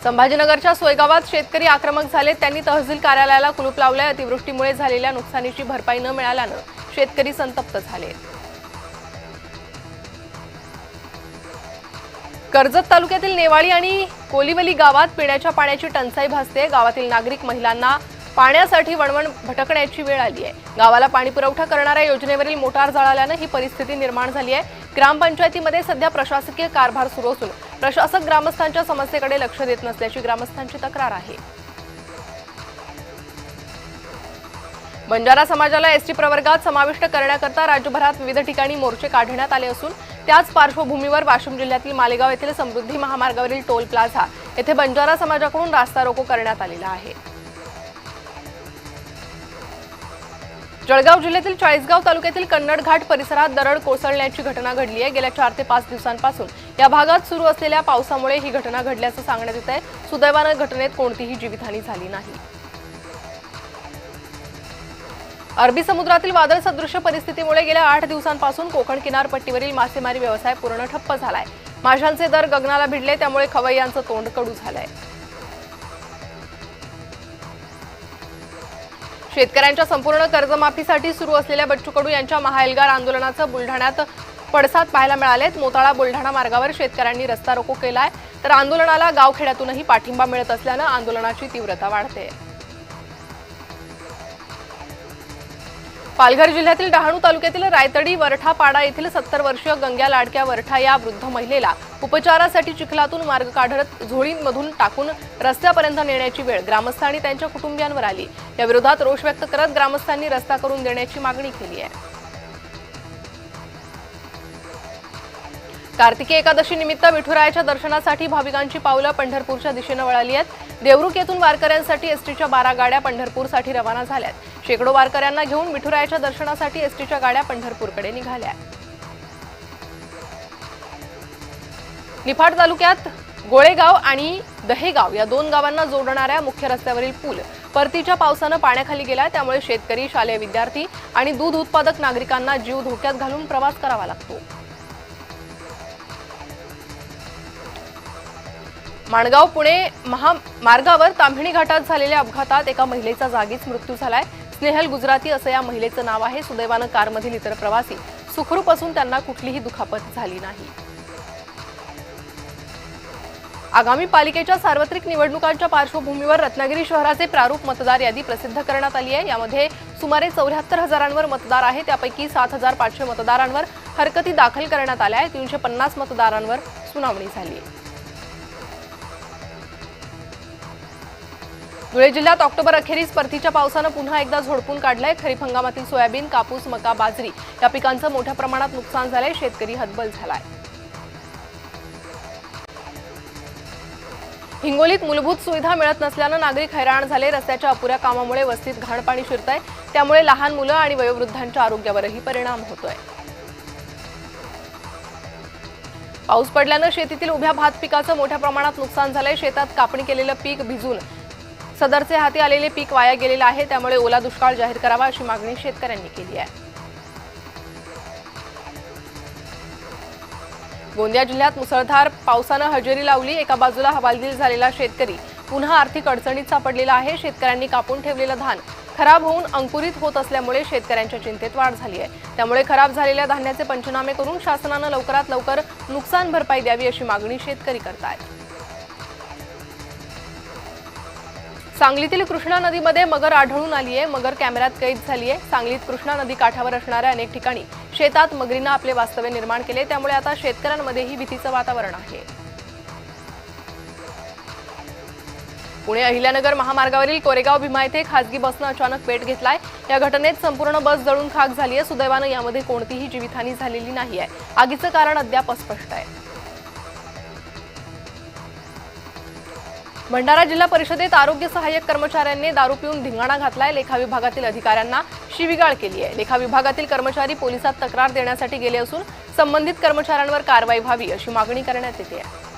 संभाजीनगरच्या सोयगावात शेतकरी आक्रमक झाले। त्यांनी तहसील कार्यालयाला कुलूप लावले। अतिवृष्टीमुळे झालेल्या नुकसानीची भरपाई न मिळाल्याने शेतकरी संतप्त झाले। कर्जत तालुक्यातील नेवाळी आणि कोलिवली गावात पिण्याच्या पाण्याची टंचाई भासते। गावातील नागरिक महिलांना पाण्यासाठी वणवण भटकण्याची वेळ आली आहे। गावाला पाणी पुरवठा करणाऱ्या योजनेवरील मोटार जळाल्याने ही परिस्थिती निर्माण झाली आहे। ग्रामपंचायतीमध्ये सध्या प्रशासकीय कारभार सुरू असून प्रशासक ग्रामस्थांच्या समस्येकडे लक्ष देत नसल्याची ग्रामस्थांची तक्रार आहे। बंजारा समाजाला एसटी प्रवर्गात समाविष्ट करण्याकरता राज्यभरात विविध ठिकाणी मोर्चे काढण्यात आले असून त्याच पार्श्वभूमीवर वाशिम जिल्ह्यातील मालेगाव येथील समृद्धी महामार्गावरील टोल प्लाझा येथे बंजारा समाजाकडून रास्ता रोको करण्यात आलेला आहे। जळगाव जिल्ह्यातील चाळीसगाव तालुक्यातील कन्नड घाट परिसरात दरड कोसळण्याची घटना घडली आहे। गेल्या 4 ते 5 दिवसांपासून या भागात सुरू असलेल्या पावसामुळे ही घटना घडल्याचं सांगण्यात येत आहे। सुदैवाने घटनेत कोणतीही जीवितहानी झाली नाही। अरबी समुद्रातील वादळ सदृश्य परिस्थितीमुळे गेल्या 8 दिवसांपासून कोकण किनारपट्टीवरील मासेमारी व्यवसाय पूर्ण ठप्प झालाय। माशांचे दर गगनाला भिडले, त्यामुळे खवय्यांचं तोंड कडू झालंय। शेतकऱ्यांच्या संपूर्ण कर्जमाफीसाठी सुरू असलेल्या बच्चू कडू यांच्या महाएल्गार आंदोलनाचं बुलढाण्यात पडसाद पाहायला मिळालेत। मोताळा बुलढाणा मार्गावर शेतकऱ्यांनी रस्ता रोको केलाय, तर आंदोलनाला गावखेड्यातूनही पाठिंबा मिळत असल्यानं आंदोलनाची तीव्रता वाढते। पालघर जिल्ह्यातील डहाणू तालुक्यातील रायतडी वरठापाडा येथील 70 वर्षीय गंग्या लाडक्या वरठा या वृद्ध महिलेला उपचारासाठी चिखलातून मार्ग काढत झोळींमधून टाकून रस्त्यापर्यंत नेण्याची वेळ ग्रामस्थ आणि त्यांच्या कुटुंबियांवर आली। या विरोधात रोष व्यक्त करत ग्रामस्थांनी रस्ता करून देण्याची मागणी केली आहे। कार्तिकी एकादशी निमित्त विठुरायाच्या दर्शनासाठी भाविकांची पावलं पंढरपूरच्या दिशेने वळाली आहेत। देवरुख येथून वारकऱ्यांसाठी एसटीच्या 12 गाड्या पंढरपूरसाठी रवाना झाल्यात। शेकडो वारकऱ्यांना घेऊन विठुरायाच्या दर्शनासाठी एसटीच्या गाड्या पंढरपूरकडे निघाल्या। निफाड तालुक्यात गोळेगाव आणि दहेगाव या 2 गावांना जोडणाऱ्या मुख्य रस्त्यावरील पूल परतीच्या पावसाने पाण्याखाली गेला, त्यामुळे शेतकरी, शालेय विद्यार्थी आणि दूध उत्पादक नागरिकांना जीव धोक्यात घालून प्रवास करावा लागतो। माणगाव पुणे महामार्गावर ताम्हिणी घाटात झालेल्या अपघातात एका महिलेचा जागीच मृत्यू झालाय। स्नेहल गुजराती असं या महिलेचं नाव आहे। सुदैवानं कारमधील इतर प्रवासी सुखरूप असून त्यांना कुठलीही दुखापत झाली नाही। आगामी पालिकेच्या सार्वत्रिक निवडणुकांच्या पार्श्वभूमीवर रत्नागिरी शहराचे प्रारूप मतदार यादी प्रसिद्ध करण्यात आली आहे। यामध्ये सुमारे 74,000 मतदार आहेत। त्यापैकी 7,500 मतदारांवर हरकती दाखल करण्यात आल्या आहेत। 350 मतदारांवर सुनावणी झाली। धुळे जिल्ह्यात ऑक्टोबर अखेरीस परतीच्या पावसानं पुन्हा एकदा झोडपून काढलंय। खरीप हंगामातील सोयाबीन, कापूस, मका, बाजरी या पिकांचं मोठ्या प्रमाणात नुकसान झालंय। शेतकरी हतबल झालाय। हिंगोलीत मूलभूत सुविधा मिळत नसल्यानं नागरिक हैराण झाले। रस्त्याच्या अपुऱ्या कामामुळे वस्तीत घाण पाणी शिरतंय, त्यामुळे लहान मुलं आणि वयोवृद्धांच्या आरोग्यावरही परिणाम होतोय। पाऊस पडल्यानं शेतीतील उभ्या भात पिकाचं मोठ्या प्रमाणात नुकसान झालंय। शेतात कापणी केलेलं पीक भिजून सदरचे हाती आलेले पीक वाया गेलेलं आहे, त्यामुळे ओला दुष्काळ जाहीर करावा अशी मागणी शेतकऱ्यांनी केली आहे। गोंदिया जिल्ह्यात मुसळधार पावसानं हजेरी लावली। एका बाजूला हवालदिल झालेला शेतकरी पुन्हा आर्थिक अडचणीत सापडलेला आहे। शेतकऱ्यांनी कापून ठेवलेलं धान खराब होऊन अंकुरित होत असल्यामुळे शेतकऱ्यांच्या चिंतेत वाढ झाली आहे। त्यामुळे खराब झालेल्या धान्याचे पंचनामे करून शासनानं लवकरात लवकर नुकसान भरपाई द्यावी अशी मागणी शेतकरी करतायत। सांगलीतील कृष्णा नदीमध्ये मगर आढळून आली आहे। मगर कॅमेऱ्यात कैद झाली आहे। सांगलीत कृष्णा नदी काठावर असणाऱ्या अनेक ठिकाणी शेतात मगरींना आपले वास्तव्य निर्माण केले, त्यामुळे आता शेतकऱ्यांमध्येही भीतीचं वातावरण आहे। पुणे अहिल्यानगर महामार्गावरील कोरेगाव भीमा येथे खासगी बसनं अचानक पेट घेतलाय। या घटनेत संपूर्ण बस जळून खाक झाली आहे। सुदैवानं यामध्ये कोणतीही जीवितहानी झालेली नाही आहे। आगीचं कारण अद्याप अस्पष्ट आहे। भंडारा जिल्हा परिषदेत आरोग्य सहाय्यक कर्मचाऱ्यांनी दारू पिऊन धिंगाणा घातलाय। लेखा विभागातील अधिकाऱ्यांना शिवीगाळ केली आहे। लेखा विभागातील कर्मचारी पोलिसात तक्रार देण्यासाठी गेले असून संबंधित कर्मचाऱ्यांवर कारवाई व्हावी अशी मागणी करण्यात येते आहे।